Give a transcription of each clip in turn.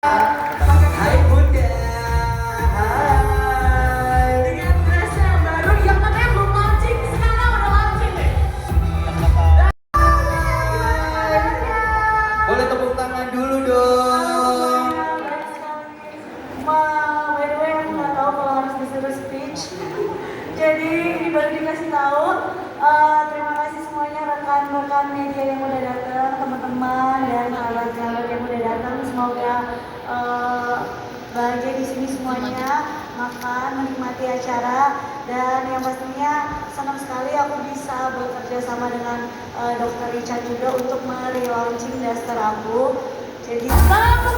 Hai Bunda. Hai. Dengan dress yang baru yang katanya belum launching, sekarang udah launching nih. Boleh tepuk tangan dulu dong. By the way, aku nggak tahu kalau harus disuruh speech. Jadi ini baru dikasih tahu. Terima kasih semuanya rekan-rekan media yang udah datang, teman-teman dan sahabat-sahabat yang udah datang. Semoga bahagia di sini semuanya, makan, menikmati acara, dan yang pastinya senang sekali aku bisa bekerja sama dengan Dr. Richard juga untuk relaunching daster aku. Jadi selamat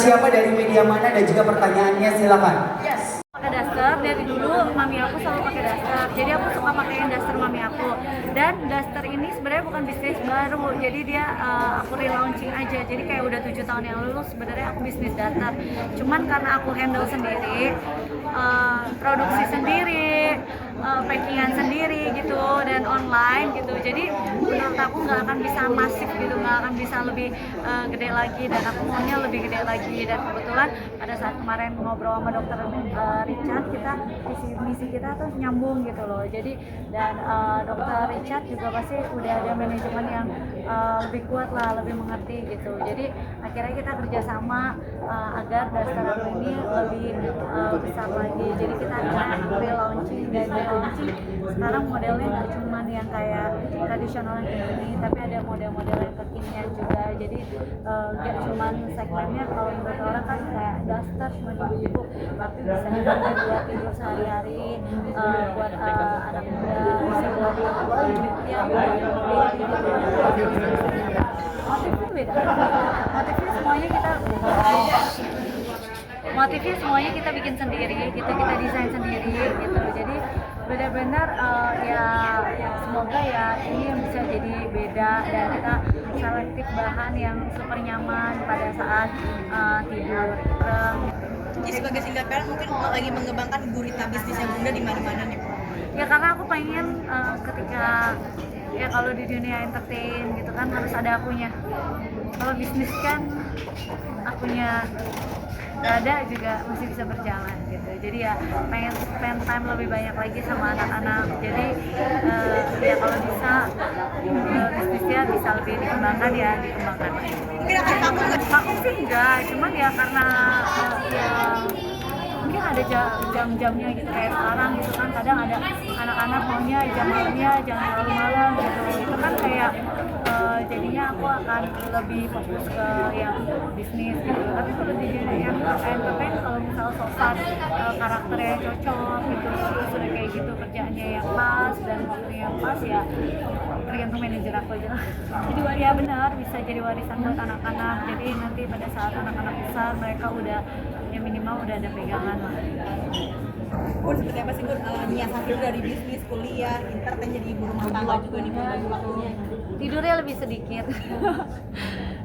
Siapa dari media mana dan juga pertanyaannya silakan. Yes. Pakai daster dari dulu, mami aku selalu pakai daster. Jadi aku suka pakein daster mami aku. Dan daster ini sebenarnya bukan bisnis baru. Jadi dia aku relaunching aja. Jadi kayak udah 7 tahun yang lalu sebenarnya aku bisnis daster. Cuman karena aku handle sendiri, produksi sendiri, packingan sendiri gitu dan online gitu. Jadi menurut aku nggak akan bisa masif gitu, nggak akan bisa lebih gede lagi, dan aku maunya lebih gede lagi. Dan kebetulan pada saat kemarin ngobrol sama dokter Richard, kita misi kita tuh nyambung gitu loh. Jadi dan dokter Richard juga pasti udah ada manajemen yang lebih kuat lah, lebih mengerti gitu. Jadi akhirnya kita kerjasama agar daster aku ini lebih besar lagi. Jadi kita akhirnya relaunching, dan relaunching sekarang modelnya nggak cuman yang kayak tradisional yang ini, tapi ada model-model yang kekinian juga. Jadi nggak cuman segmennya kalau menurut orang kan kayak daster cuma ibu-ibu, tapi bisa dipakai buat tidur sehari-hari, buat anak muda, bisa buat yang motifnya beda. Motifnya semuanya kita bikin sendiri gitu, kita desain sendiri gitu. Jadi benar-benar ya semoga ya ini bisa jadi beda, dan kita selektif bahan yang super nyaman pada saat tidur. Jadi sebagai single parent mungkin lagi mengembangkan gurita bisnisnya Bunda di mana-mana nih. Ya karena aku pengen ketika ya kalau di dunia entertain gitu kan harus ada akunya. Kalau bisnis kan akunya gak ada juga masih bisa berjalan gitu. Jadi ya pengen spend time lebih banyak lagi sama anak-anak. Jadi ya kalau bisa bisnisnya bisa lebih dikembangkan ya dikembangkan. Mungkin akan vakum nggak? Vakum sih enggak, cuman ya karena ya mungkin ada jam-jamnya gitu kayak sekarang gitu kan, kadang ada anak-anak maunya jam malamnya jangan malam-malam gitu. Itu kan kayak jadinya aku akan lebih fokus ke yang bisnis gitu. Tapi kalau di dunia yang entertain, kalau misalnya sosok karakternya cocok gitu, terus udah kayak gitu kerjaannya yang pas dan waktunya yang pas, ya tergantung manajer aku aja lah. Jadi ya benar bisa jadi warisan buat anak-anak. Jadi nanti pada saat anak-anak besar mereka udah ya minimal udah ada pegangan lah. Bun, seperti apa sih Bun nyiasatin dari bisnis, kuliah, entertain, jadi ibu rumah tangga juga nih Bun, bagi waktunya? Tidurnya lebih sedikit.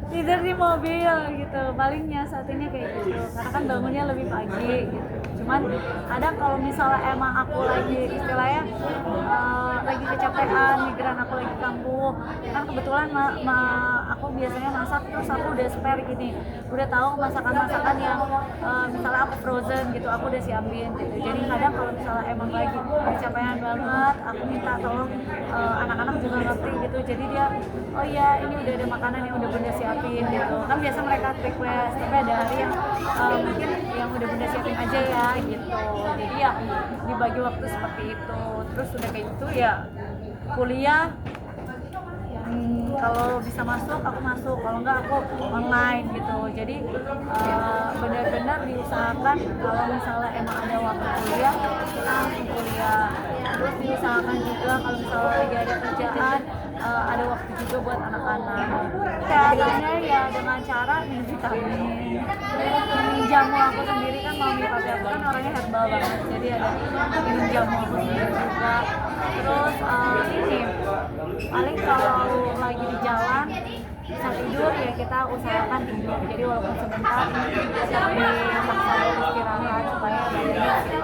Tidur di mobil gitu, palingnya saat ini kayak gitu, karena kan bangunnya lebih pagi gitu. Cuman kadang kalau misalnya emang aku lagi istilahnya lagi kecapean, migran aku lagi kambuh, kan kebetulan aku biasanya masak, terus aku udah spare gini, udah tahu masakan-masakan yang misalnya aku frozen gitu, aku udah siapin gitu. Jadi kadang kalau misalnya emang lagi kecapean banget, aku minta tolong anak-anak juga ngerti gitu, jadi dia oh iya ini udah ada makanan yang udah Bunda siapin gitu. Kan biasa mereka request, tapi ada hari yang mungkin yang udah Bunda siapin aja ya gitu. Jadi ya dibagi waktu seperti itu. Terus udah kayak gitu ya kuliah, kalau bisa masuk aku masuk, kalau enggak aku online gitu. Jadi benar-benar diusahakan kalau misalnya emang ada waktu kuliah, kita langsung kuliah. Terus diusahakan juga kalau misalnya lagi ada kerjaan ada waktu juga buat anak-anak. Kesehatannya ya dengan cara minum vitamin, minum jamu aku sendiri, kan mami papi aku kan orangnya herbal banget, jadi ada minum jamu aku sendiri juga. Terus ini paling kalau lagi di jalan bisa tidur ya kita usahakan tidur, jadi walaupun sebentar tapi paksa istirahat supaya badannya fit.